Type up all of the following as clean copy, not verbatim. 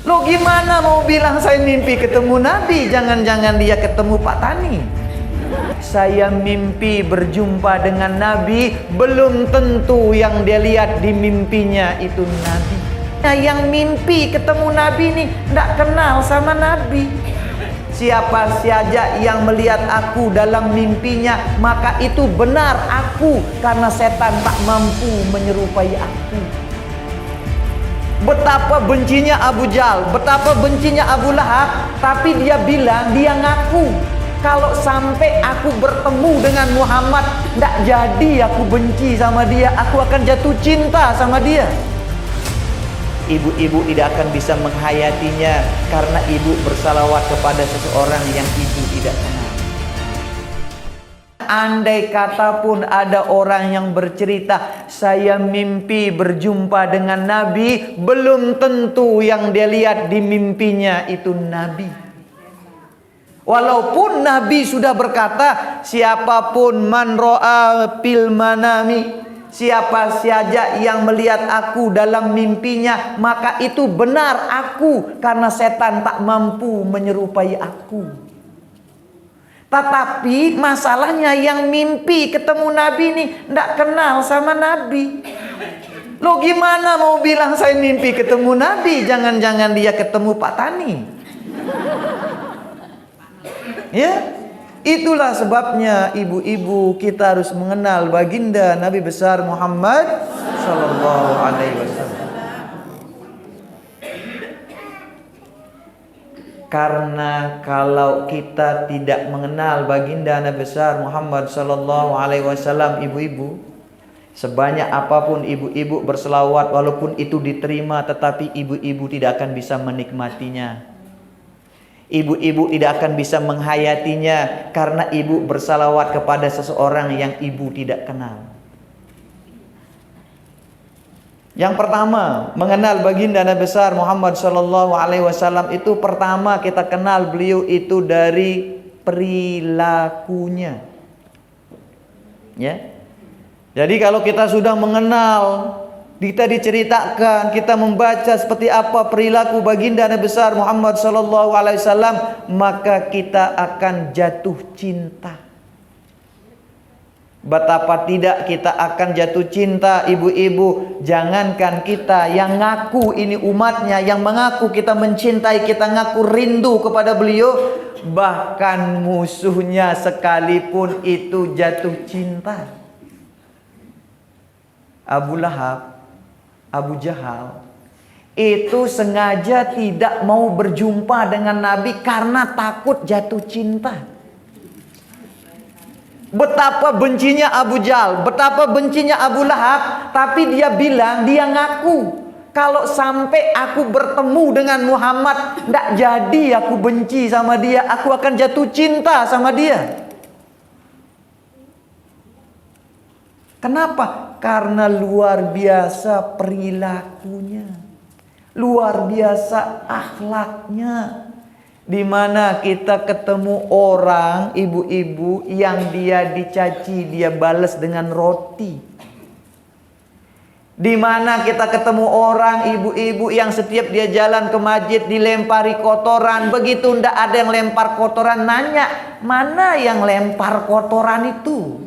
Lo gimana mau bilang saya mimpi ketemu Nabi? Jangan-jangan dia ketemu Pak Tani. Saya mimpi berjumpa dengan Nabi, belum tentu yang dia lihat di mimpinya itu Nabi. Nah, yang mimpi ketemu Nabi nih tidak kenal sama Nabi. Siapa saja yang melihat aku dalam mimpinya, maka itu benar aku, karena setan tak mampu menyerupai aku. Betapa bencinya Abu Jahal, betapa bencinya Abu Lahab, tapi dia bilang, dia ngaku, kalau sampai aku bertemu dengan Muhammad, tidak jadi aku benci sama dia, aku akan jatuh cinta sama dia. Ibu-ibu tidak akan bisa menghayatinya karena ibu bersalawat kepada seseorang yang ibu tidak kenal. Andai kata pun ada orang yang bercerita, saya mimpi berjumpa dengan Nabi, belum tentu yang dia lihat di mimpinya itu Nabi. Walaupun Nabi sudah berkata, siapapun man ro'a fil manami, siapa saja yang melihat aku dalam mimpinya, maka itu benar aku, karena setan tak mampu menyerupai aku. Tetapi masalahnya yang mimpi ketemu Nabi nih tidak kenal sama Nabi. Lo gimana mau bilang saya mimpi ketemu Nabi? Jangan-jangan dia ketemu Pak Tani. Ya, itulah sebabnya ibu-ibu kita harus mengenal baginda Nabi besar Muhammad Sallallahu Alaihi Wasallam. Karena kalau kita tidak mengenal baginda Nabi besar Muhammad Sallallahu Alaihi Wasallam, ibu-ibu, sebanyak apapun ibu-ibu berselawat, walaupun itu diterima, tetapi ibu-ibu tidak akan bisa menikmatinya. Ibu-ibu tidak akan bisa menghayatinya karena ibu bersalawat kepada seseorang yang ibu tidak kenal. Yang pertama, mengenal baginda Nabi besar Muhammad Sallallahu Alaihi Wasallam itu pertama kita kenal beliau itu dari perilakunya. Ya. Jadi kalau kita sudah mengenal, kita diceritakan, kita membaca seperti apa perilaku baginda Nabi besar Muhammad Sallallahu Alaihi Wasallam, maka kita akan jatuh cinta. Betapa tidak kita akan jatuh cinta, ibu-ibu. Jangankan kita yang ngaku ini umatnya, yang mengaku kita mencintai, kita ngaku rindu kepada beliau, bahkan musuhnya sekalipun itu jatuh cinta. Abu Lahab, Abu Jahal itu sengaja tidak mau berjumpa dengan Nabi karena takut jatuh cinta. Betapa bencinya Abu Jahal, betapa bencinya Abu Lahab, tapi dia bilang, dia ngaku, kalau sampai aku bertemu dengan Muhammad, tidak jadi aku benci sama dia, aku akan jatuh cinta sama dia. Kenapa? Karena luar biasa perilakunya, luar biasa akhlaknya. Di mana kita ketemu orang, ibu-ibu, yang dia dicaci, dia balas dengan roti. Di mana kita ketemu orang, ibu-ibu, yang setiap dia jalan ke masjid dilempari kotoran. Begitu ndak ada yang lempar kotoran, nanya, mana yang lempar kotoran itu?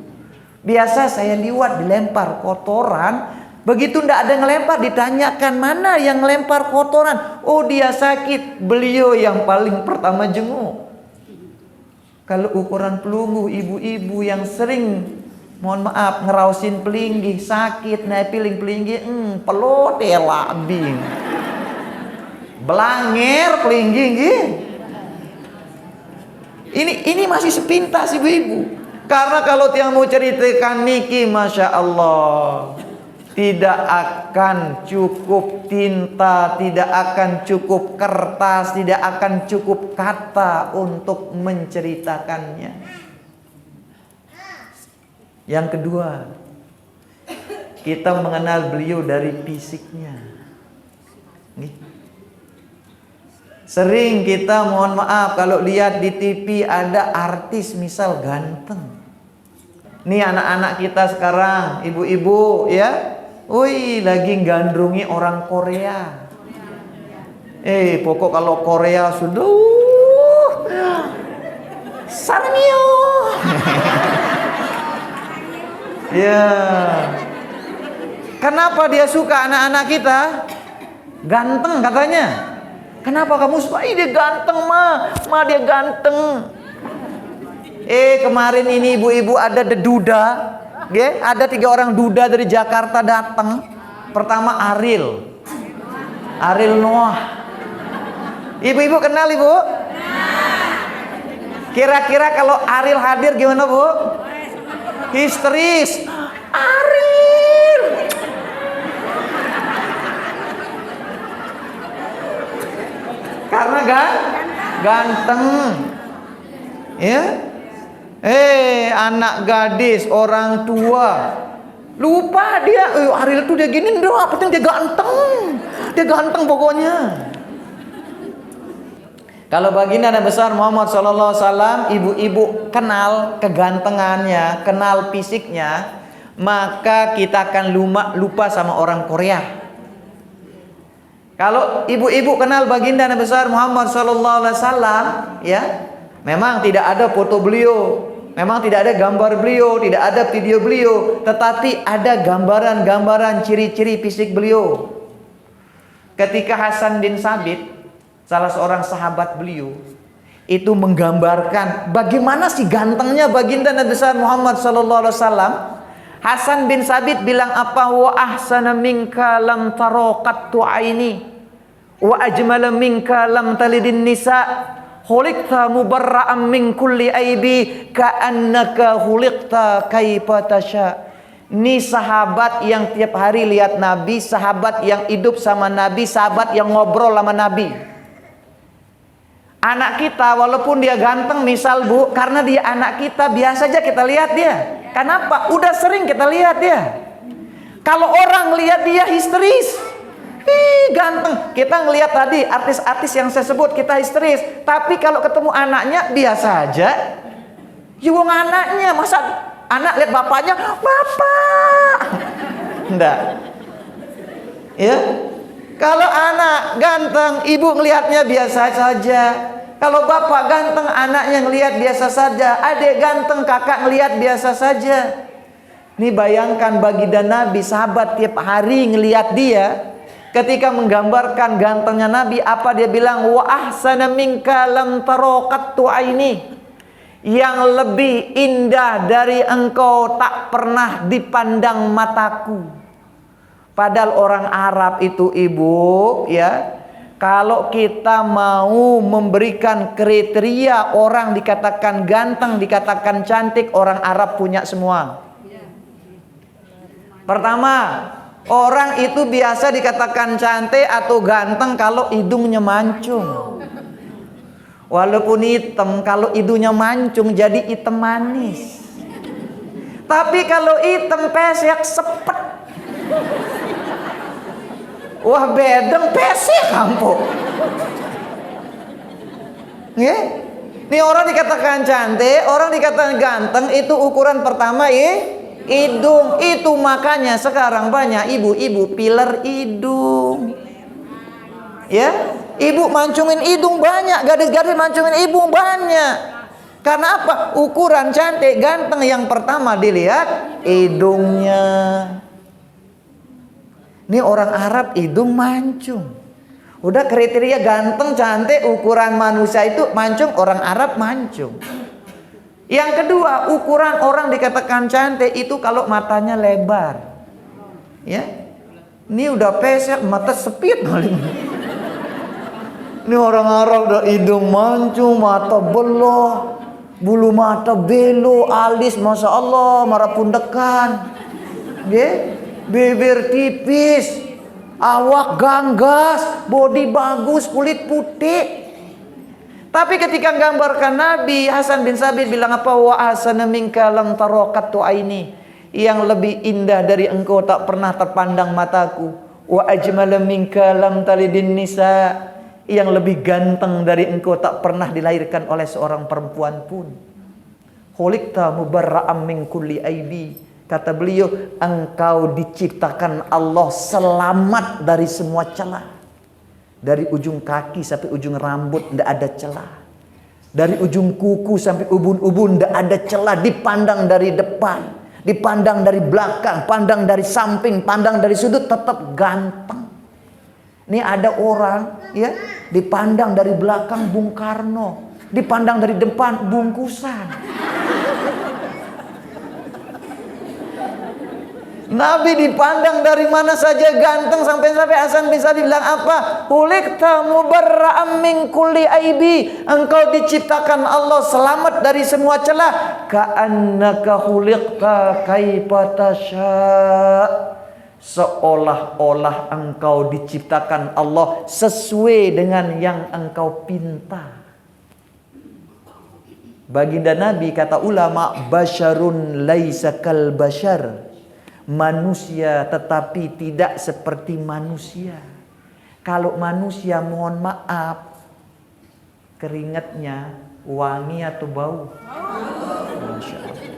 Biasa saya liwat dilempar kotoran. Begitu ndak ada yang lempar, ditanyakan, mana yang lempar kotoran? Oh, dia sakit. Beliau yang paling pertama jenguk. Kalau ukuran pelunggu, ibu-ibu yang sering, mohon maaf, ngerausin pelinggih, sakit, naik piling pelinggih, pelote labing, belanger pelinggih. Ini masih sepintas ibu-ibu. Karena kalau yang mau ceritakan niki, Masya Allah, tidak akan cukup tinta, tidak akan cukup kertas, tidak akan cukup kata untuk menceritakannya. Yang kedua, kita mengenal beliau dari fisiknya. Sering kita, mohon maaf, kalau lihat di TV ada artis misal ganteng. Nih anak-anak kita sekarang, ibu-ibu ya, wih, lagi gandrungi orang Korea. Pokok kalau Korea sudah Sanmyo. Ya. Kenapa dia suka anak-anak kita? Ganteng katanya. Kenapa kamu suka? Dia ganteng, Ma dia ganteng. Kemarin ini ibu-ibu ada duda. Ada 3 orang duda dari Jakarta datang. Pertama Ariel Noah. Ibu-ibu kenal, Ibu? Kira-kira kalau Ariel hadir gimana, Bu? Histeris. Ariel. Karena ganteng. Ya. Anak gadis, orang tua lupa dia, Ariel tuh dia gini, apa penting dia ganteng pokoknya. Kalau baginda Nabi besar Muhammad SAW, ibu-ibu kenal kegantengannya, kenal fisiknya, maka kita akan lupa sama orang Korea. Kalau ibu-ibu kenal baginda Nabi besar Muhammad SAW, ya, memang tidak ada foto beliau, memang tidak ada gambar beliau, tidak ada video beliau, tetapi ada gambaran-gambaran ciri-ciri fisik beliau. Ketika Hasan bin Sabit, salah seorang sahabat beliau, itu menggambarkan bagaimana sih gantengnya baginda Nabi besar Muhammad SAW. Hasan bin Sabit bilang apa? Wa ahsana minka lam taraqattu aini wa ajmala minka lam talidin nisa. Khuliqta mubarra'an min kulli aibi ka'annaka khuliqta kaifa tasha. Ini sahabat yang tiap hari lihat Nabi, sahabat yang hidup sama Nabi, sahabat yang ngobrol sama Nabi. Anak kita walaupun dia ganteng misal, Bu, karena dia anak kita biasa aja kita lihat dia. Kenapa? Udah sering kita lihat dia. Kalau orang lihat dia histeris, ganteng. Kita ngelihat tadi artis-artis yang saya sebut, kita histeris. Tapi kalau ketemu anaknya biasa aja. Wong anaknya, masa anak lihat bapaknya, bapak. Enggak. Ya. Kalau anak ganteng, ibu ngelihatnya biasa saja. Kalau bapak ganteng, anaknya ngelihat biasa saja. Adik ganteng, kakak ngelihat biasa saja. Ini bayangkan baginda Nabi, sahabat tiap hari ngelihat dia. Ketika menggambarkan gantengnya Nabi, apa dia bilang? Wa ahsana minka lam taraqattu aini. Yang lebih indah dari engkau tak pernah dipandang mataku. Padahal orang Arab itu, Ibu, ya, kalau kita mau memberikan kriteria orang dikatakan ganteng, dikatakan cantik, orang Arab punya semua. Pertama, orang itu biasa dikatakan cantik atau ganteng kalau hidungnya mancung. Walaupun hitam, kalau hidungnya mancung jadi hitam manis. Tapi kalau hitam pesek sepet, wah bedeng pesek kampung. Ini orang dikatakan cantik, orang dikatakan ganteng, itu ukuran pertama hidung. Itu makanya sekarang banyak ibu-ibu filler hidung. Ya, ibu mancungin hidung banyak, gadis-gadis mancungin hidung banyak. Karena apa? Ukuran cantik, ganteng yang pertama dilihat hidungnya. Ini orang Arab hidung mancung. Udah kriteria ganteng, cantik, ukuran manusia itu mancung, orang Arab mancung. Yang kedua, ukuran orang dikatakan cantik itu kalau matanya lebar. Ya. Ini udah pesek, mata sepit kali. Ini orang Arab udah hidung mancung, mata beloh, bulu mata belo, alis Masya Allah, marapundekan. Ya. Bibir tipis, awak ganggas, bodi bagus, kulit putih. Tapi ketika gambarkan Nabi, Hasan bin Sabit bilang apa? Wa ahsana minka lam taraqattu aini. Yang lebih indah dari engkau tak pernah terpandang mataku. Wa ajmala minka lam talidin nisa. Yang lebih ganteng dari engkau tak pernah dilahirkan oleh seorang perempuan pun. Khuliqta mubarra'am min kulli aibi. Kata beliau, engkau diciptakan Allah selamat dari semua celah. Dari ujung kaki sampai ujung rambut tidak ada celah. Dari ujung kuku sampai ubun-ubun tidak ada celah. Dipandang dari depan, dipandang dari belakang, pandang dari samping, pandang dari sudut, tetap ganteng. Ini ada orang ya, dipandang dari belakang Bung Karno, dipandang dari depan bungkusan. Nabi dipandang dari mana saja ganteng, sampai Hasan bin Sabit bilang apa? Khuliqta mubarra'am min kulli aibi. Engkau diciptakan Allah selamat dari semua celah. Ka'annaka khuliqta kaifa tasya'. Seolah-olah engkau diciptakan Allah sesuai dengan yang engkau pinta. Baginda Nabi, kata ulama, basyarun laisa kal basyar. Manusia tetapi tidak seperti manusia. Kalau manusia, mohon maaf, keringatnya wangi atau bau? Masya Allah.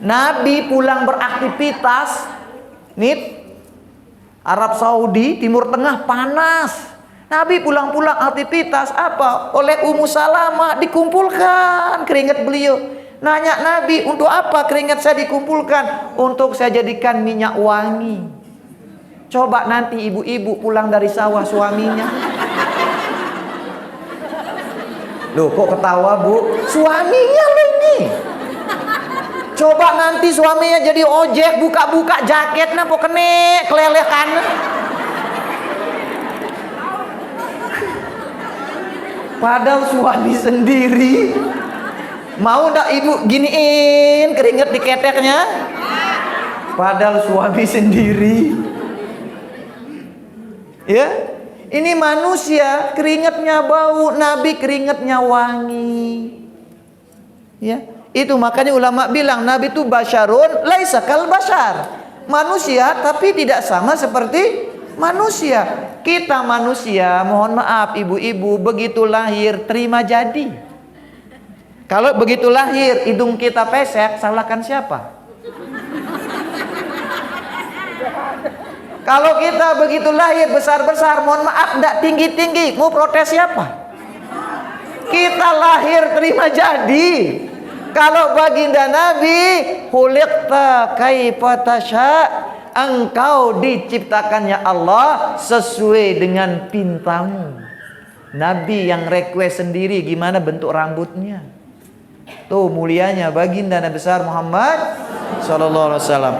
Nabi pulang beraktivitas, nih Arab Saudi, Timur Tengah panas. Nabi pulang-pulang aktivitas apa? Oleh Ummu Salamah dikumpulkan keringat beliau. Nanya Nabi, untuk apa keringat saya dikumpulkan? Untuk saya jadikan minyak wangi. Coba nanti ibu-ibu pulang dari sawah suaminya. Loh kok ketawa bu? Suaminya loh ini. Coba nanti suaminya jadi ojek, buka-buka jaketnya kok kene keleleh kanan. Padahal suami sendiri. Mau ndak ibu giniin keringet di keteknya? Padahal suami sendiri. Ya, ini manusia keringetnya bau, Nabi keringetnya wangi. Ya, itu makanya ulama bilang Nabi itu basyarun laisa kal basyar. Manusia tapi tidak sama seperti manusia. Kita manusia, mohon maaf ibu-ibu, begitu lahir terima jadi. Kalau begitu lahir hidung kita pesek, salahkan siapa? Kalau kita begitu lahir besar-besar, mohon maaf tidak tinggi-tinggi, mau protes siapa? Kita lahir terima jadi. Kalau baginda Nabi, khuliqta kaifa tasya', engkau diciptakannya Allah sesuai dengan pintamu. Nabi yang request sendiri gimana bentuk rambutnya. Tuh mulianya baginda Nabi besar Muhammad sallallahu alaihi wasallam.